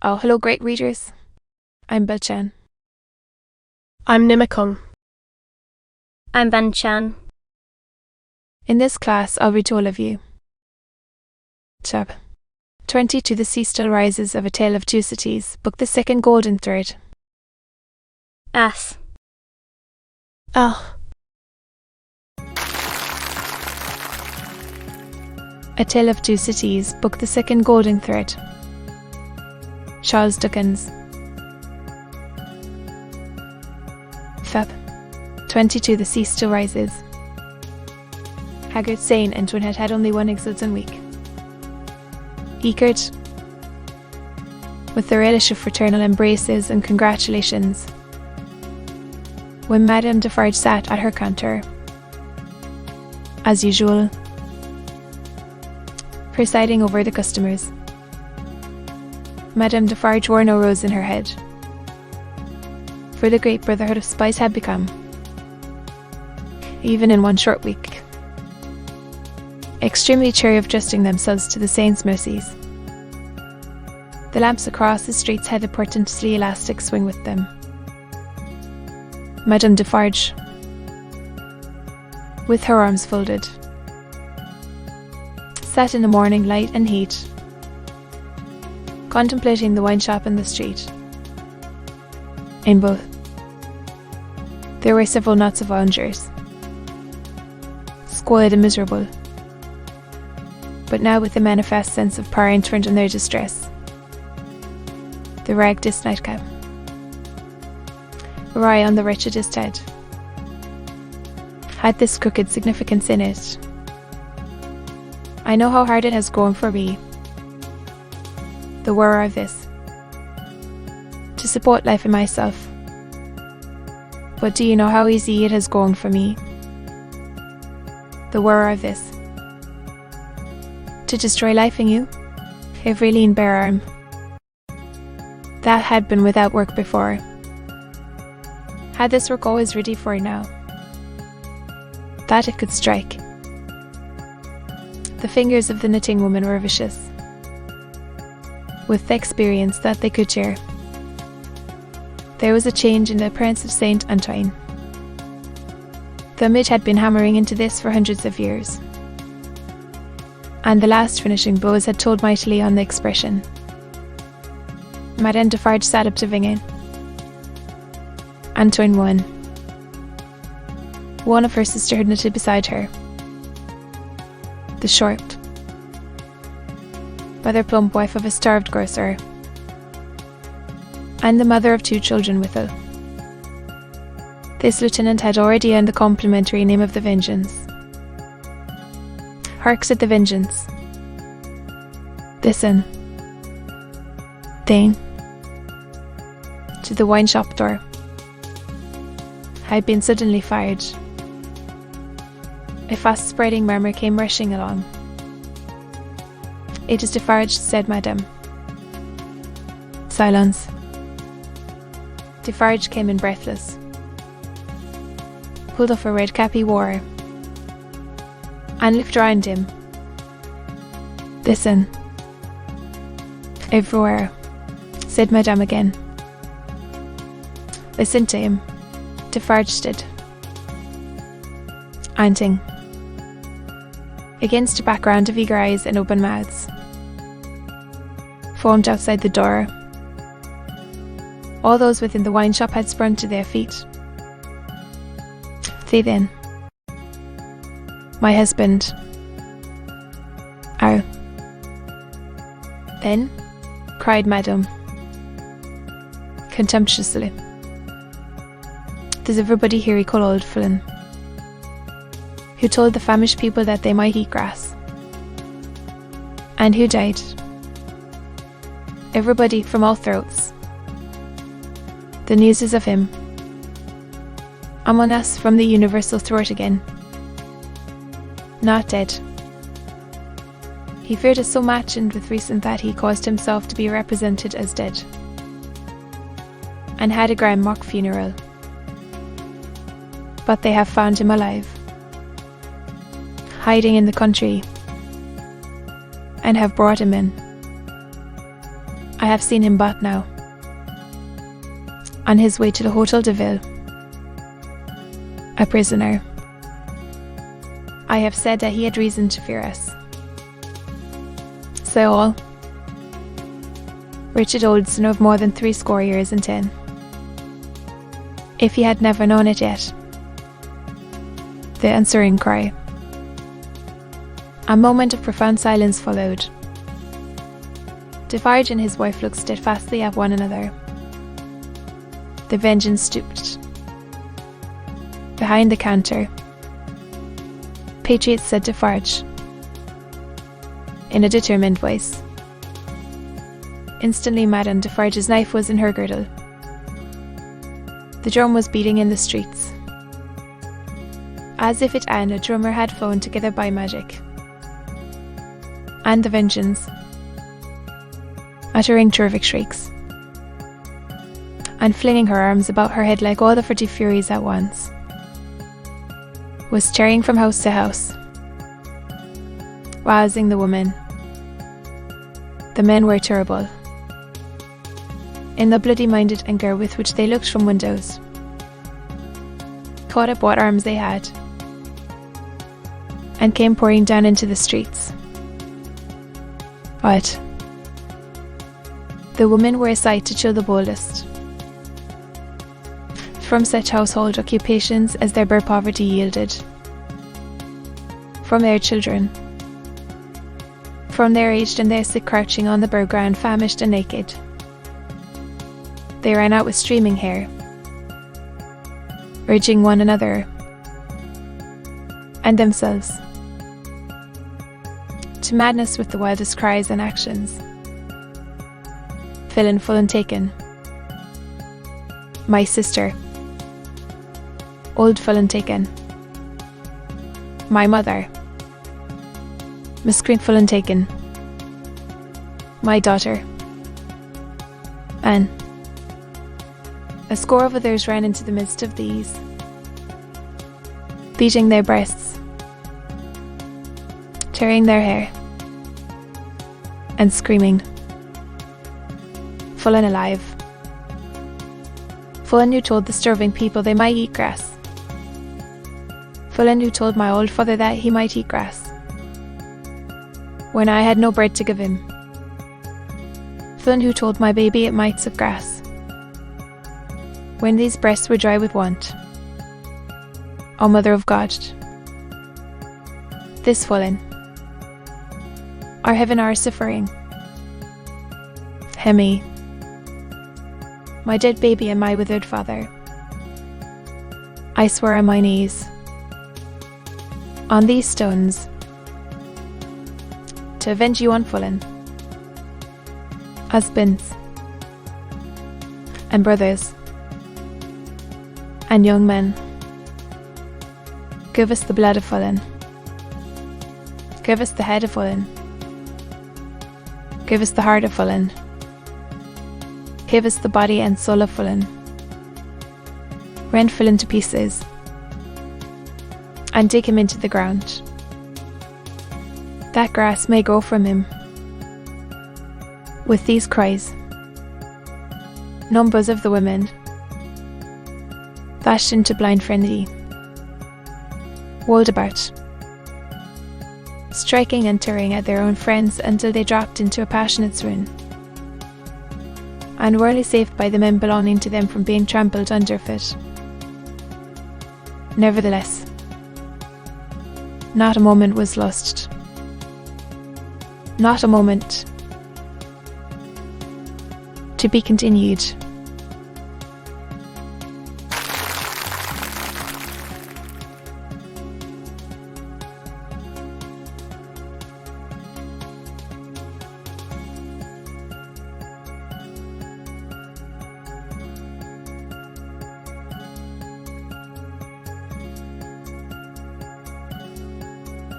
Oh, hello, great readers. I'm Belchan. I'm Nimakung. I'm Ban Chan. In this class, I'll read to all of you. Chap 22 The Sea Still Rises of A Tale of Two Cities, Book the Second Golden Thread. As. Ah. A Tale of Two Cities, Book the Second Golden Thread. Charles Dickens. Feb 22 The Sea Still Rises. Haggard, sane, and Twin had only one exultant week. Eager, with the relish of fraternal embraces and congratulations, when Madame Defarge sat at her counter, as usual, presiding over the customers. Madame Defarge wore no rose in her head, for the great brotherhood of spies had become, even in one short week, extremely chary of trusting themselves to the saints' mercies. The lamps across the streets had a portentously elastic swing with them. Madame Defarge, with her arms folded, sat in the morning light and heat, contemplating the wine shop in the street. In both, there were several knots of loungers, squalid and miserable, but now with a manifest sense of power interned in their distress. The raggedest nightcap, awry on the wretchedest head, had this crooked significance in it. I know how hard it has grown for me, the wearer of this, to support life in myself. But do you know how easy it has grown for me, the wearer of this, to destroy life in you? Every lean bare arm that had been without work before had this work always ready for it now, that it could strike. The fingers of the knitting woman were vicious, with the experience that they could share. There was a change in the appearance of Saint Antoine. The midge had been hammering into this for hundreds of years, and the last finishing blows had told mightily on the expression. Madame Defarge sat up to Vingen. Antoine won. One of her sisterhood knitted beside her. The short, rather plump wife of a starved grocer, and the mother of two children with her. This lieutenant had already earned the complimentary name of the Vengeance. Hark, said the Vengeance. Listen. Dane. To the wine shop door. Had been suddenly fired. A fast spreading murmur came rushing along. It is Defarge, said Madame. Silence. Defarge came in breathless, pulled off a red cap he wore, and looked round him. Listen. Everywhere, said Madame again. Listen to him, Defarge did. Anting. Against a background of eager eyes and open mouths, formed outside the door. All those within the wine shop had sprung to their feet. They then. My husband. Ow. Then, cried Madame, contemptuously. Does everybody here equal old Flynn, who told the famished people that they might eat grass? And who died? Everybody from all throats. The news is of him. Among us from the universal throat again. Not dead. He feared us so much and with reason that he caused himself to be represented as dead, and had a grand mock funeral. But they have found him alive, hiding in the country, and have brought him in. I have seen him but now, on his way to the Hotel de Ville, a prisoner. I have said that he had reason to fear us. So all, Richard Oldson of more than 70 years and 10. If he had never known it yet. The answering cry. A moment of profound silence followed. Defarge and his wife looked steadfastly at one another. The Vengeance stooped. Behind the counter, Patriot said to Defarge, in a determined voice. Instantly, Madame Defarge's knife was in her girdle. The drum was beating in the streets, as if it and a drummer had flown together by magic. And the Vengeance, uttering terrific shrieks, and flinging her arms about her head like all the furtive furies at once, was tearing from house to house, rousing the women. The men were terrible, in the bloody-minded anger with which they looked from windows, caught up what arms they had, and came pouring down into the streets. But the women were a sight to chill the boldest. From such household occupations as their bare poverty yielded, from their children, from their aged and their sick crouching on the bare ground, famished and naked, they ran out with streaming hair, urging one another and themselves to madness with the wildest cries and actions. Villain full and taken, my sister, old full and taken, my mother, miscreant full and taken, my daughter, and a score of others ran into the midst of these, beating their breasts, tearing their hair, and screaming, full and alive. Fullen who told the starving people they might eat grass. Fullen who told my old father that he might eat grass, when I had no bread to give him. Fullen who told my baby it might suck grass, when these breasts were dry with want. O Mother of God, this Fullen, our heaven, our suffering, Hemi, my dead baby and my withered father, I swear on my knees, on these stones, to avenge you on Fullen, husbands, and brothers, and young men. Give us the blood of Fullen. Give us the head of Fullen. Give us the heart of Fullen. Give us the body and soul of Fullen. Rend Fullen to pieces, and dig him into the ground, that grass may grow from him. With these cries, numbers of the women, dashed into blind frenzy, whirled about, striking and tearing at their own friends until they dropped into a passionate swoon, and were only saved by the men belonging to them from being trampled underfoot. Nevertheless, not a moment was lost. Not a moment. To be continued.